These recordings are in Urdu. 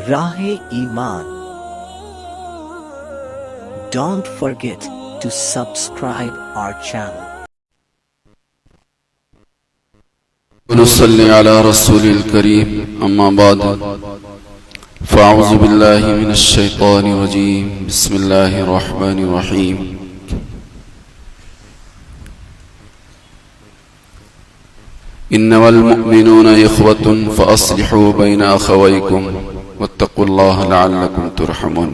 راہ ایمان. Don't forget to subscribe our channel. ونصلي على رسول الكريم أما بعد فأعوذ بالله من الشيطان الرجيم بسم الله الرحمن الرحيم إنما المؤمنون إخوة فأصلحوا بين أخويكم واتقوا الله لعلكم ترحمون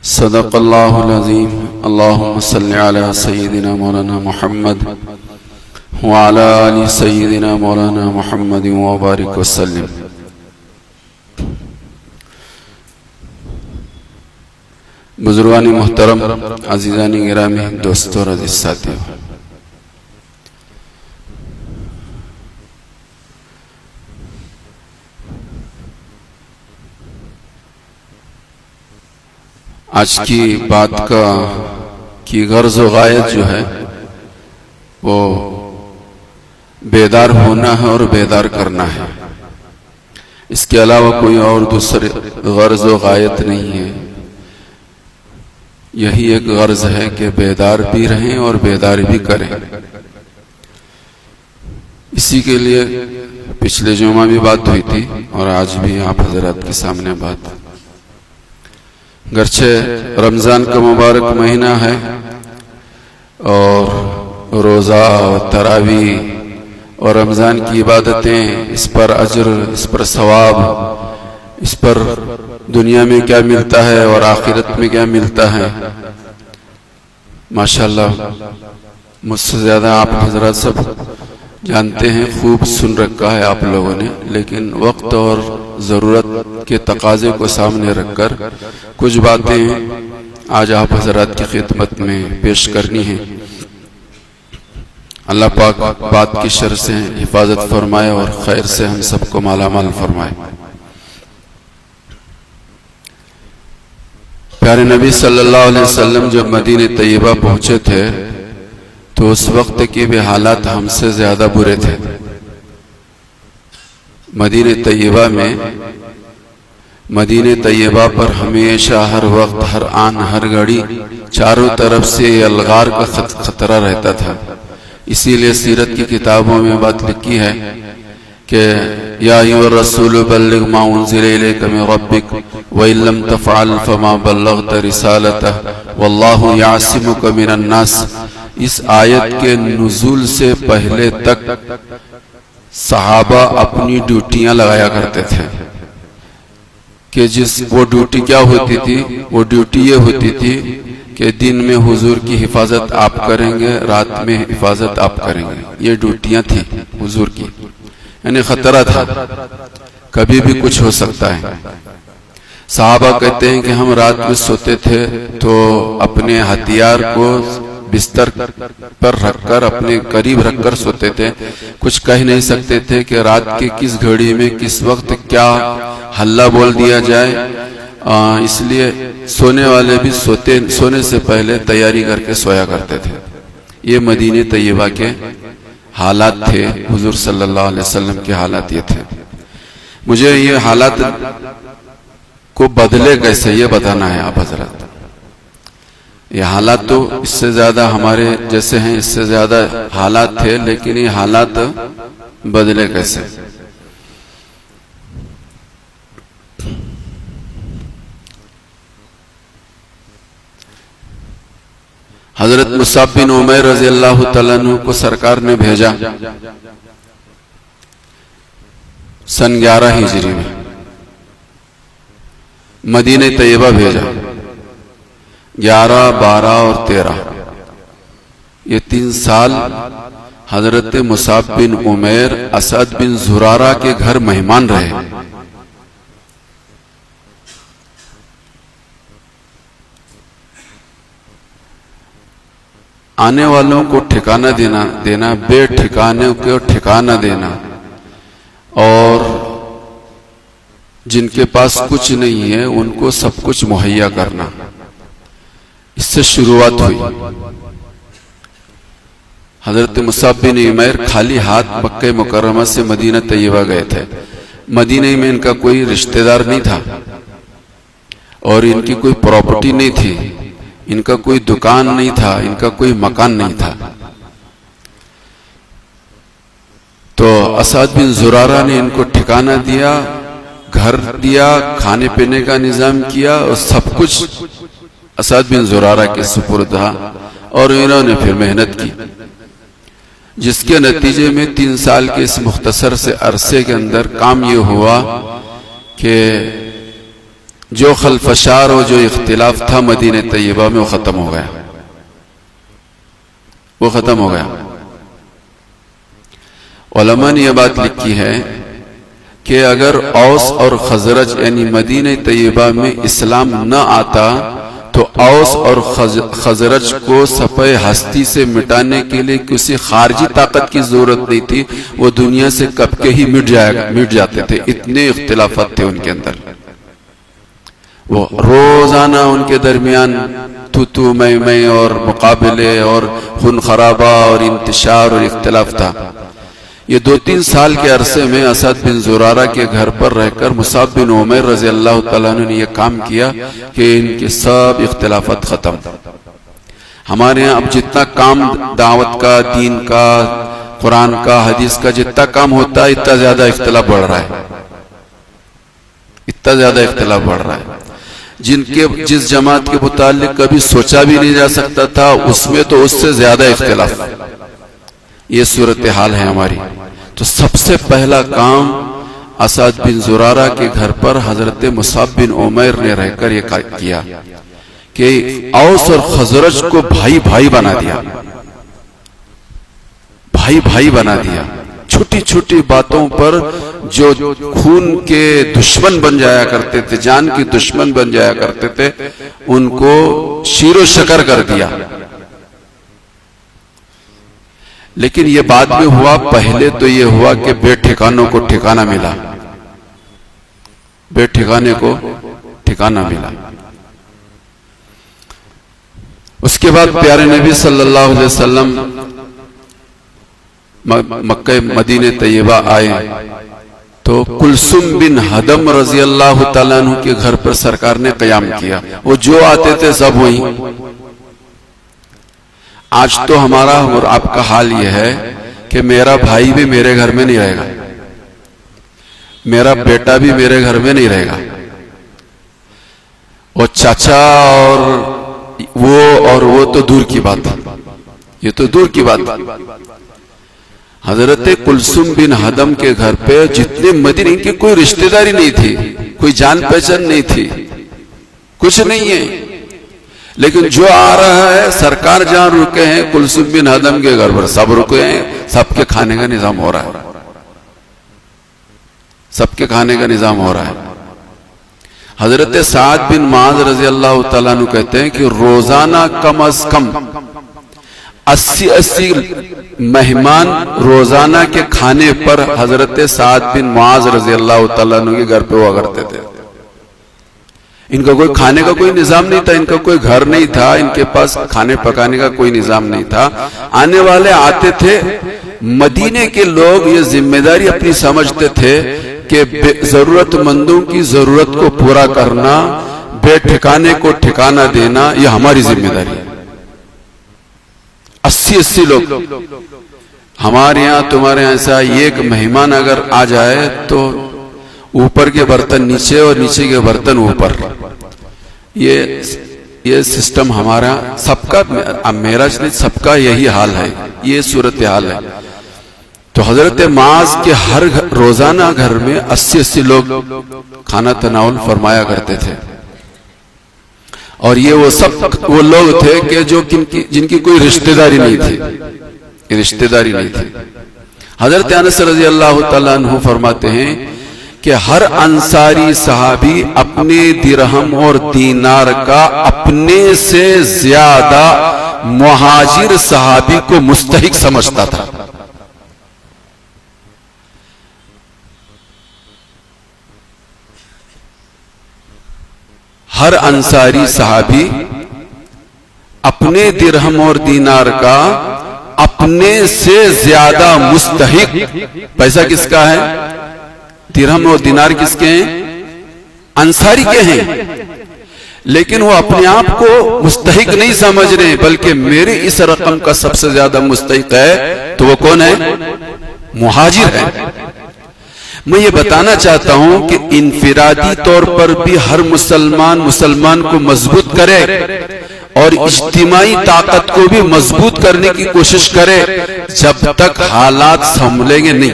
صدق الله العظيم اللهم صل على سيدنا مولانا محمد وعلى آل سيدنا مولانا محمد وبارك وسلم. بزرگان محترم، عزیزان گرامی، دوستو اور عزیز ساتھیو، آج کی بات کی غرض و غایت جو ہے وہ بیدار ہونا ہے اور بیدار کرنا ہے. اس کے علاوہ کوئی اور دوسری غرض و غایت نہیں ہے. یہی ایک غرض ہے کہ بیدار بھی رہیں اور بیدار بھی کریں. اسی کے لیے پچھلے جمعہ بھی بات ہوئی تھی اور آج بھی آپ حضرات کے سامنے بات. گرچہ رمضان کا مبارک مہینہ ہے اور روزہ تراویح اور رمضان کی عبادتیں، اس پر اجر، اس پر ثواب، اس پر دنیا میں کیا ملتا ہے اور آخرت میں کیا ملتا ہے، ماشاءاللہ مجھ سے زیادہ آپ حضرات سب جانتے ہیں، خوب سن رکھا ہے آپ لوگوں نے. لیکن وقت اور ضرورت کے تقاضے کو سامنے رکھ کر کچھ باتیں آج آپ حضرات کی خدمت میں پیش کرنی ہیں. اللہ پاک بات کی شر سے حفاظت فرمائے اور خیر سے ہم سب کو مالا مال فرمائے. پیارے نبی صلی اللہ علیہ وسلم جب مدینہ طیبہ پہنچے تھے تو اس وقت کے بھی حالات ہم سے زیادہ برے تھے. مدینہ طیبہ پر ہمیشہ ہر وقت، ہر آن، ہر گھڑی چاروں طرف سے الغار کا خطرہ رہتا تھا. اسی لیے سیرت کی کتابوں میں بات لکھی ہے کہ یا ایھا الرسول بلغ ما انزل الیک من ربک وان لم تفعل فما بلغت رسالتہ واللہ یعصمک من الناس. اس آیت کے نزول سے پہلے تک صحابہ اپنی ڈیوٹیاں لگایا کرتے تھے کہ وہ ڈیوٹی کیا ہوتی تھی؟ وہ ڈیوٹی یہ ہوتی تھی کہ دن میں حضور کی حفاظت آپ کریں گے، رات میں حفاظت آپ کریں گے. یہ ڈیوٹیاں تھیں حضور کی. یعنی خطرہ تھا، کبھی بھی کچھ ہو سکتا ہے. صحابہ کہتے ہیں کہ ہم رات میں سوتے تھے تو اپنے ہتھیار کو بستر پر رکھ کر، اپنے قریب رکھ کر سوتے تھے. کچھ کہہ نہیں سکتے تھے کہ رات کے کس گھڑی میں کس وقت کیا ہلہ بول دیا جائے. اس لیے سونے والے بھی سونے سے پہلے تیاری کر کے سویا کرتے تھے. یہ مدینہ طیبہ کے حالات تھے، حضور صلی اللہ علیہ وسلم کے حالات یہ تھے. مجھے یہ حالات کو بدلے کیسے یہ بتانا ہے آپ حضرات. یہ حالات تو اس سے زیادہ ہمارے جیسے ہیں، اس سے زیادہ حالات تھے، لیکن یہ حالات بدلے کیسے. حضرت مصعب بن عمیر رضی اللہ تعالیٰ عنہ کو سرکار نے بھیجا سن 11 ہجری میں، مدینہ طیبہ بھیجا. 11، 12 اور 13 یہ 3 سال حضرت مصعب بن عمیر اسد بن زرارہ کے گھر مہمان رہے. آنے والوں کو ٹھکانہ دینا، بے ٹھکانے کو ٹھکانہ دینا، اور جن کے پاس کچھ نہیں ہے ان کو سب کچھ مہیا کرنا. اس سے شروعات ہوئی. حضرت مصعب بن عمیر خالی ہاتھ مکہ مکرمہ سے مدینہ طیبہ گئے تھے. مدینہ میں ان کا کوئی رشتہ دار نہیں تھا اور ان کی کوئی پراپرٹی نہیں تھی, ان کا کوئی دکان نہیں تھا, ان کا کوئی مکان نہیں تھا. تو اسعد بن زرارہ نے ان کو ٹھکانہ دیا, گھر دیا, کھانے پینے کا نظام کیا, اور سب کچھ اسعد بن زرارہ کے سپرد تھا. اور انہوں نے پھر محنت کی, جس کے نتیجے میں 3 سال کے اس مختصر سے عرصے کے اندر کام یہ ہوا کہ جو خلفشار اور جو اختلاف تھا مدینہ طیبہ میں وہ ختم ہو گیا, وہ ختم ہو گیا. علماء نے یہ بات لکھی ہے کہ اگر اوس اور خزرج یعنی مدینہ طیبہ میں اسلام نہ آتا تو اوس اور خزرج کو صفحہ ہستی سے مٹانے کے لیے کسی خارجی طاقت کی ضرورت نہیں تھی, وہ دنیا سے کب کے ہی مٹ جاتے تھے. اتنے اختلافات تھے ان کے اندر. وہ روزانہ ان کے درمیان تو میں اور مقابلے اور خون خرابہ اور انتشار اور اختلاف تھا. یہ 2-3 سال کے عرصے میں اسعد بن زرارہ کے گھر پر رہ کر مصعب بن عمیر رضی اللہ تعالیٰ عنہ نے یہ کام کیا کہ ان کے سب اختلافات ختم. ہمارے ہاں اب جتنا کام دعوت کا, دین کا, قرآن کا, حدیث کا جتنا کام ہوتا ہے اتنا زیادہ اختلاف بڑھ رہا ہے, اتنا زیادہ اختلاف بڑھ رہا ہے. جس جماعت کے متعلق کبھی سوچا بھی نہیں جا سکتا تھا اس میں تو اس سے زیادہ اختلاف. یہ صورتحال ہے ہماری. تو سب سے پہلا کام اسعد بن زرارہ کے گھر پر حضرت مصعب بن عمیر نے رہ کر یہ کیا کہ اوس اور خزرج کو بھائی بھائی بنا دیا, بھائی بھائی بنا دیا. چھوٹی چھوٹی باتوں پر جو خون کے دشمن بن جایا کرتے تھے, جان کے دشمن بن جایا کرتے تھے, ان کو شیر و شکر کر دیا. لیکن یہ بعد میں ہوا. پہلے تو یہ ہوا کہ بے ٹھکانوں کو ٹھکانہ ملا, بے ٹھکانے کو ٹھکانہ ملا. اس کے بعد پیارے نبی صلی اللہ علیہ وسلم مکہ مدینہ طیبہ آئے تو کلثوم بن حدم رضی اللہ تعالیٰ عنہ کے گھر پر سرکار نے قیام کیا. وہ جو آتے تھے سب وہی. آج تو ہمارا اور آپ کا حال یہ ہے کہ میرا بھائی بھی میرے گھر میں نہیں رہے گا, میرا بیٹا بھی میرے گھر میں نہیں رہے گا, اور چاچا اور وہ تو دور کی بات ہے, یہ تو دور کی بات. حضرت کلثوم بن حدم کے گھر پہ جتنے مدینہ, ان کی کوئی رشتہ داری نہیں تھی, کوئی جان پہچان نہیں تھی, کچھ نہیں ہے. لیکن جو آ رہا ہے, سرکار جہاں رکے ہیں کلثوم بن حدم کے گھر پر سب رکے ہیں, سب کے کھانے کا نظام ہو رہا ہے, سب کے کھانے کا نظام ہو رہا ہے. حضرت سعد بن معاذ رضی اللہ تعالیٰ عنہ کہتے ہیں کہ روزانہ کم از کم 80 مہمان روزانہ کے کھانے پر حضرت سعد بن معاذ رضی اللہ تعالیٰ عنہ کے گھر پہ ہوا کرتے تھے. ان کا کوئی کھانے کا کوئی نظام نہیں تھا, ان کا کوئی گھر نہیں تھا, ان کے پاس کھانے پکانے کا کوئی نظام نہیں تھا. آنے والے آتے تھے. مدینے کے لوگ یہ ذمہ داری اپنی سمجھتے تھے کہ ضرورت مندوں کی ضرورت کو پورا کرنا, بے ٹھکانے کو ٹھکانہ دینا, یہ ہماری ذمہ داری ہے. 80 لوگ ہمارے یہاں, تمہارے یہاں ایسا ایک مہمان اگر آ جائے تو اوپر کے برتن نیچے اور نیچے کے برتن اوپر. یہ سسٹم ہمارا سب کا, میرا نہیں سب کا یہی حال ہے, یہ صورتحال ہے. تو حضرت معاذ کے ہر روزانہ گھر میں 80 لوگ کھانا تناول فرمایا کرتے تھے. اور یہ وہ لوگ تھے کہ جو جن کی کوئی رشتہ داری نہیں تھی, رشتہ داری نہیں تھی. حضرت انس رضی اللہ تعالیٰ عنہ فرماتے ہیں کہ ہر انصاری صحابی اپنے درہم اور دینار کا اپنے سے زیادہ مہاجر صحابی کو مستحق سمجھتا تھا. ہر انصاری صحابی اپنے درہم اور دینار کا اپنے سے زیادہ مستحق، پیسہ کس کا ہے؟ درہم اور دینار کس کے ہیں؟ انصاری کے ہیں، لیکن وہ اپنے آپ کو مستحق نہیں سمجھ رہے، بلکہ میرے اس رقم کا سب سے زیادہ مستحق ہے تو وہ کون ہے؟ مہاجر ہے۔ میں یہ بتانا چاہتا ہوں کہ انفرادی طور پر بھی ہر مسلمان کو مضبوط کرے اور اجتماعی طاقت کو بھی مضبوط کرنے کی کوشش کرے، جب تک حالات سنبھلیں گے نہیں۔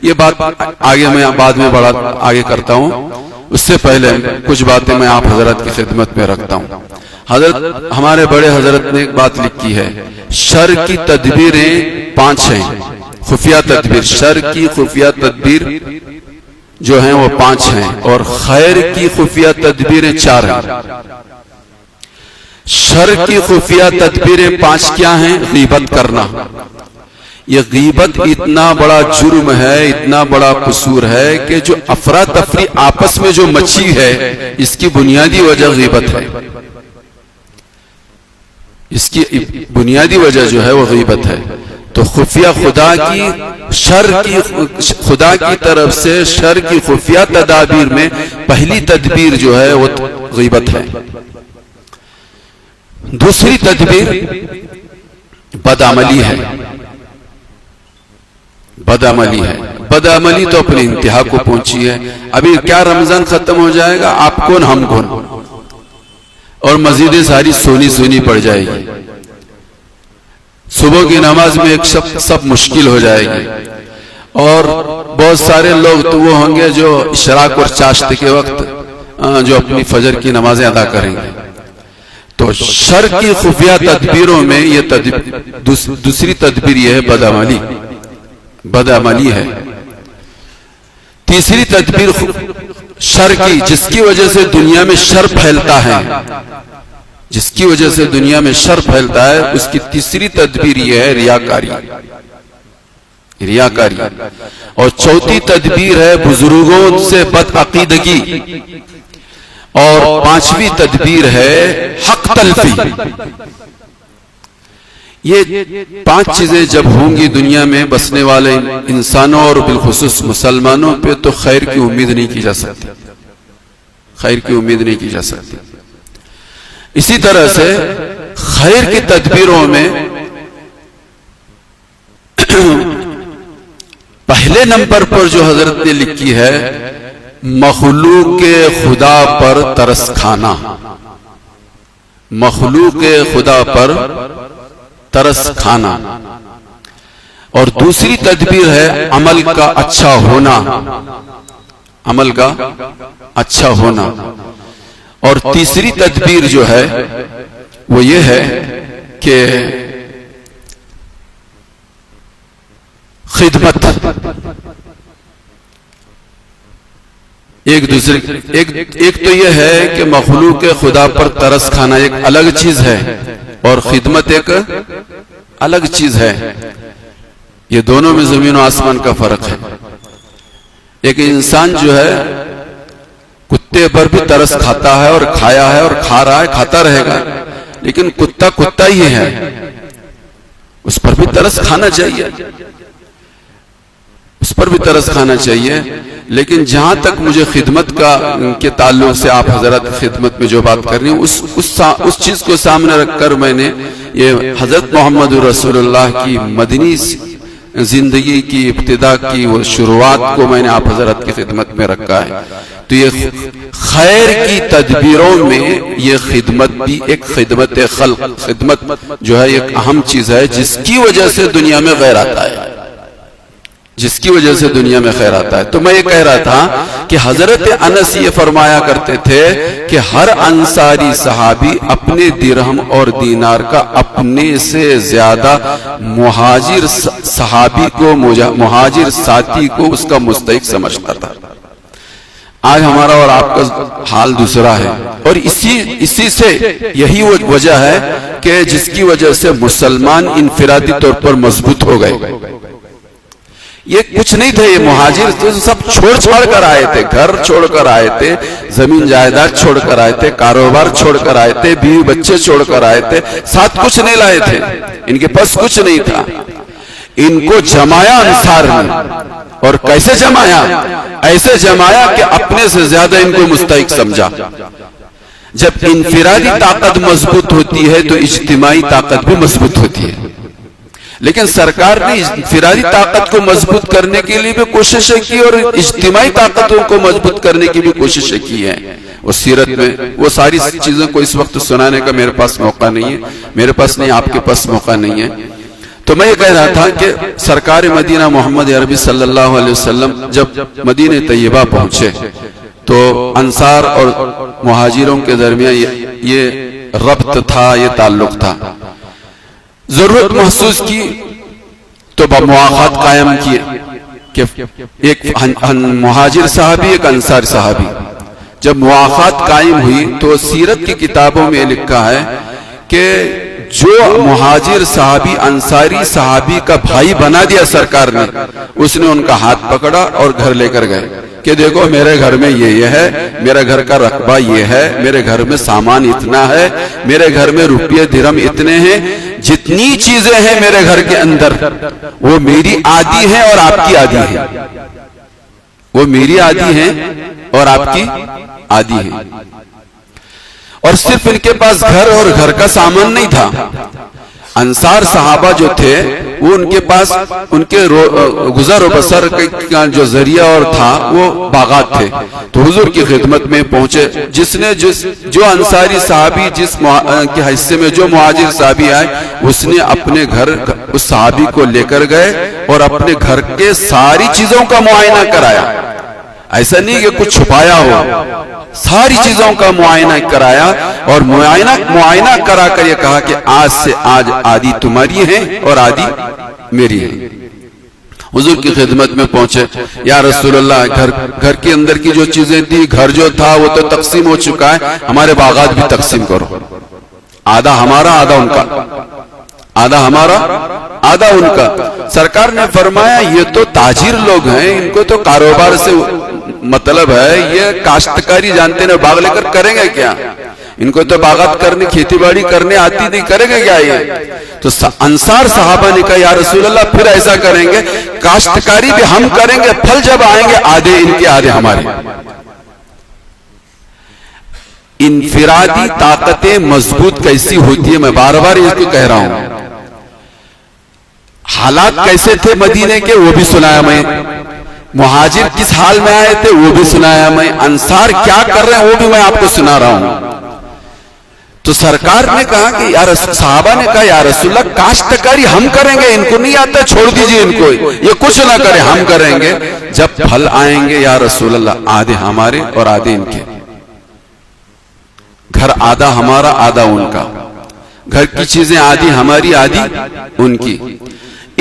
یہ بات آگے میں بعد میں بڑا آگے کرتا ہوں، اس سے پہلے کچھ باتیں میں آپ حضرت کی خدمت میں رکھتا ہوں۔ ہمارے بڑے حضرت نے ایک بات لکھی ہے، شر کی تدبیریں 5 ہیں، خفیہ تدبیر، شر کی خفیہ تدبیر جو ہیں وہ 5 ہیں، اور خیر کی خفیہ تدبیریں 4 ہیں۔ شر کی خفیہ تدبیریں 5 کیا ہیں؟ غیبت کرنا۔ یہ غیبت اتنا بڑا جرم ہے، اتنا بڑا قصور ہے کہ جو افراتفری آپس میں جو مچی ہے، اس کی بنیادی وجہ غیبت ہے۔ اس کی بنیادی وجہ جو ہے وہ غیبت ہے۔ تو خفیہ خدا کی طرف سے شر کی خفیہ تدابیر میں پہلی تدبیر جو ہے وہ غیبت ہے۔ دوسری تدبیر بدعملی ہے۔ بدعملی تو اپنی انتہا کو پہنچی ہے۔ ابھی کیا رمضان ختم ہو جائے گا، آپ کون ہم کون، اور مزیدیں ساری سونی پڑ جائے گی۔ صبح کی نماز میں ایک سب مشکل ہو جائے گی، اور بہت سارے لوگ تو وہ ہوں گے جو اشراق اور چاشت کے وقت جو اپنی فجر کی نمازیں ادا کریں گے۔ تو شر کی خفیہ تدبیروں میں یہ دوسری تدبیر یہ ہے بدعملی ہے۔ تیسری تدبیر شر کی، جس کی وجہ سے دنیا میں شر پھیلتا ہے، اس کی تیسری تدبیر یہ ہے ریاکاری، اور چوتھی تدبیر ہے بزرگوں سے بدعقیدگی، اور 5ویں تدبیر ہے حق تلفی۔ یہ 5 چیزیں جب ہوں گی دنیا میں بسنے والے انسانوں اور بالخصوص مسلمانوں پہ، تو خیر کی امید نہیں کی جا سکتی۔ اسی طرح سے خیر کی تدبیروں میں پہلے نمبر پر جو حضرت نے لکھی ہے، مخلوق خدا پر ترس کھانا، اور دوسری تدبیر ہے عمل کا اچھا ہونا، اور تیسری تدبیر جو ہے وہ یہ ہے کہ خدمت۔ ایک تو یہ ہے کہ مخلوق خدا پر ترس کھانا ایک الگ چیز ہے، اور خدمت ایک الگ چیز ہے۔ یہ دونوں میں زمین و آسمان کا فرق ہے۔ ایک انسان جو ہے کتے پر بھی ترس کھاتا ہے، اور کھایا ہے، اور کھا رہا ہے، کھاتا رہے گا، لیکن کتا ہی ہے، اس پر بھی ترس کھانا چاہیے۔ لیکن جہاں تک مجھے خدمت کے تعلق سے آپ حضرت خدمت میں جو بات کر رہی ہوں، اس چیز کو سامنے رکھ کر میں نے یہ حضرت محمد رسول اللہ کی مدنی زندگی کی ابتدا کی وہ شروعات کو میں نے آپ حضرت کی خدمت میں رکھا ہے۔ تو یہ خیر کی تدبیروں میں یہ خدمت بھی ایک خدمت جو ہے ایک اہم چیز ہے، جس کی وجہ سے دنیا میں خیر آتا ہے۔ تو میں یہ کہہ رہا تھا کہ حضرت انس یہ فرمایا کرتے تھے کہ ہر انصاری صحابی اپنے درہم اور دینار کا اپنے سے زیادہ مہاجر ساتھی کو اس کا مستحق سمجھتا تھا۔ آج ہمارا اور آپ کا حال دوسرا ہے، اور اسی سے یہی وہ وجہ ہے کہ جس کی وجہ سے مسلمان انفرادی طور پر مضبوط ہو گئے۔ یہ کچھ نہیں تھے، یہ مہاجر تو سب چھوڑ کر آئے تھے، گھر چھوڑ کر آئے تھے، زمین جائیداد چھوڑ کر آئے تھے، کاروبار چھوڑ کر آئے تھے، بیوی بچے چھوڑ کر آئے تھے، ساتھ کچھ نہیں لائے تھے، ان کے پاس کچھ نہیں تھا۔ ان کو جمایا انصار نے، اور کیسے جمایا؟ ایسے جمایا کہ اپنے سے زیادہ ان کو مستحق سمجھا۔ جب انفرادی طاقت مضبوط ہوتی ہے تو اجتماعی طاقت بھی مضبوط ہوتی ہے، لیکن سرکار نے انفرادی طاقت کو مضبوط کرنے کے لیے بھی کوششیں کی اور اجتماعی طاقتوں کو مضبوط کرنے کی بھی کوششیں کی ہیں۔ اور سیرت میں وہ ساری چیزوں کو اس وقت سنانے کا میرے پاس موقع نہیں ہے، میرے پاس نہیں، آپ کے پاس موقع نہیں ہے۔ تو میں یہ کہہ رہا تھا کہ سرکار مدینہ محمد عربی صلی اللہ علیہ وسلم جب مدینہ طیبہ پہنچے تو انصار اور مہاجروں کے درمیان یہ ربط تھا، یہ تعلق تھا۔ ضرورت محسوس کی تو مواخات قائم کیے کہ ایک مہاجر صحابی ایک انصار صحابی، جب مواخات قائم ہوئی تو سیرت کی کتابوں میں لکھا ہے کہ جو مہاجر صحابی انصاری صحابی کا بھائی بنا دیا سرکار نے، اس نے ان کا ہاتھ پکڑا اور گھر لے کر گئے کہ دیکھو میرے گھر میں یہ ہے، میرے گھر کا رقبہ یہ ہے، میرے گھر میں سامان اتنا ہے، میرے گھر میں روپیے درہم اتنے ہیں، جتنی چیزیں ہیں میرے گھر کے اندر وہ میری آدھی ہیں اور آپ کی آدھی ہے، وہ میری آدھی ہیں اور آپ کی آدھی ہے۔ اور صرف ان کے پاس گھر اور گھر کا سامان نہیں تھا، انصار صحابہ جو تھے وہ ان کے پاس ان کے گزر و بسر کا جو ذریعہ اور تھا وہ باغات تھے۔ تو حضور کی خدمت میں پہنچے، جس نے جو انصاری صحابی جس کے حصے میں جو مہاجر صحابی آئے، اس نے اپنے گھر اس صحابی کو لے کر گئے اور اپنے گھر کے ساری چیزوں کا معائنہ کرایا۔ ایسا نہیں کہ کچھ چھپایا ہو، ساری چیزوں کا معائنہ کرایا اور معائنہ کرا کر یہ کہا کہ آج سے آج آدھی تمہاری ہے اور آدھی میری ہے۔ حضور کی خدمت میں پہنچے، یا رسول اللہ گھر کے اندر کی جو چیزیں تھی، گھر جو تھا وہ تو تقسیم ہو چکا ہے، ہمارے باغات بھی تقسیم کرو، آدھا ہمارا آدھا ان کا، آدھا ہمارا آدھا ان کا۔ سرکار نے فرمایا یہ تو تاجر لوگ ہیں، ان کو تو کاروبار سے مطلب ہے، یہ کاشتکاری جانتے ہیں، باغ لے کر کریں گے کیا؟ ان کو تو باغات کرنے، کھیتی باڑی کرنے آتی نہیں، کریں گے کیا یہ؟ تو انصار صحابہ نے کہا یا رسول اللہ پھر ایسا کریں گے، کاشتکاری بھی ہم کریں گے، پھل جب آئیں گے آدھے ان کے آدھے ہمارے۔ انفرادی طاقتیں مضبوط کیسی ہوتی ہے، میں بار بار اس کو کہہ رہا ہوں۔ حالات کیسے تھے مدینے کے وہ بھی سنایا میں، مہاجر کس حال میں آئے تھے وہ بھی سنایا میں، انصار کیا کر رہے ہیں وہ بھی میں آپ کو سنا رہا ہوں۔ تو سرکار نے کہا کہ صحابہ نے کہا یا رسول اللہ کاشتکاری ہم کریں گے، ان کو نہیں آتا، چھوڑ دیجئے ان کو، یہ کچھ نہ کرے، ہم کریں گے، جب پھل آئیں گے یا رسول اللہ آدھے ہمارے اور آدھے ان کے، گھر آدھا ہمارا آدھا ان کا، گھر کی چیزیں آدھی ہماری آدھی ان کی۔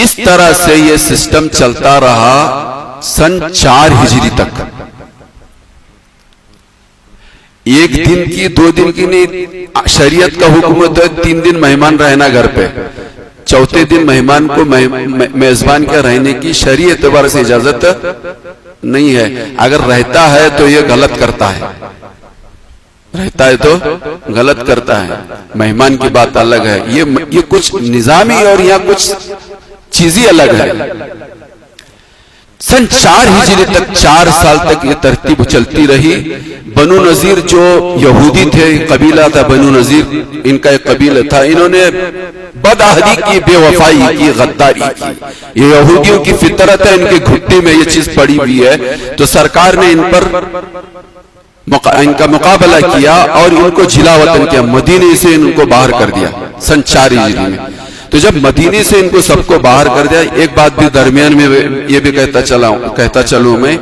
اس طرح سے یہ سسٹم چلتا رہا سن 4 ہجری تک۔ ایک دن کی 2 دن کی نہیں، شریعت کا حکم ہوتا ہے 3 دن مہمان رہنا گھر پہ، چوتھے دن مہمان کو میزبان کے رہنے کی شرعی اعتبار سے اجازت نہیں ہے، اگر رہتا ہے تو یہ غلط کرتا ہے، رہتا ہے تو غلط کرتا ہے، مہمان کی بات الگ ہے، یہ کچھ نظامی اور یہاں کچھ چیزیں الگ ہے۔ سن 4 ہجری تک 4 سال تک یہ ترتیب چلتی رہی۔ بنو نذیر جو یہودی تھے، قبیلہ تھا بنو نذیر، ان کا ایک قبیلہ تھا، انہوں نے بدعہدی کی، بے وفائی کی، غداری کی، یہ یہودیوں کی فطرت ہے، ان کے گھٹی میں یہ چیز پڑی ہوئی ہے۔ تو سرکار نے ان کا مقابلہ کیا اور ان کو جلا وطن کیا، مدینے سے ان کو باہر کر دیا سن 4 ہجری میں۔ تو جب مدینے سے ان کو سب کو باہر کر دیا، ایک بات بھی درمیان میں یہ بھی کہتا چلوں میں،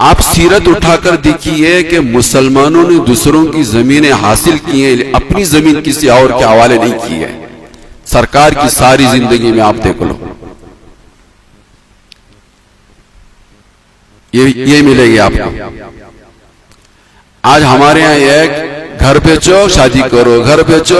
آپ سیرت اٹھا کر دیکھیے کہ مسلمانوں نے دوسروں کی زمینیں حاصل کی ہیں، اپنی زمین کسی اور کے حوالے نہیں کی ہے۔ سرکار کی ساری زندگی میں آپ دیکھ لو، یہ ملے گی آپ کو۔ آج ہمارے ہاں یہ گھر بیچو شادی کرو، گھر بیچو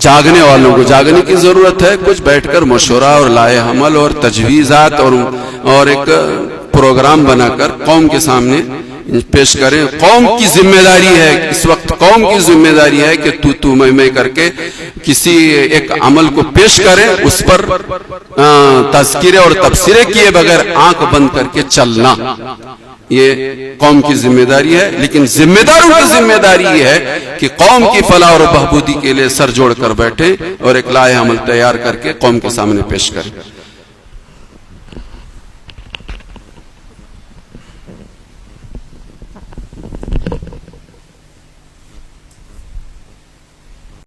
جاگنے والوں کو جاگنے کی ضرورت ہے، کچھ بیٹھ کر مشورہ اور لائے عمل اور تجویزات اور ایک پروگرام بنا کر قوم کے سامنے پیش کریں۔ قوم کی ذمہ داری ہے، اس وقت قوم کی ذمہ داری ہے کہ تو میں کر کے کسی ایک عمل کو پیش کریں، اس پر تذکرے اور تبصرے کیے بغیر آنکھ بند کر کے چلنا، یہ قوم کی ذمہ داری ہے۔ لیکن ذمہ داروں کی ذمہ داری یہ ہے کہ قوم کی فلاح اور بہبودی کے لیے سر جوڑ کر بیٹھیں اور ایک لائحہ عمل تیار کر کے قوم کے سامنے پیش کریں۔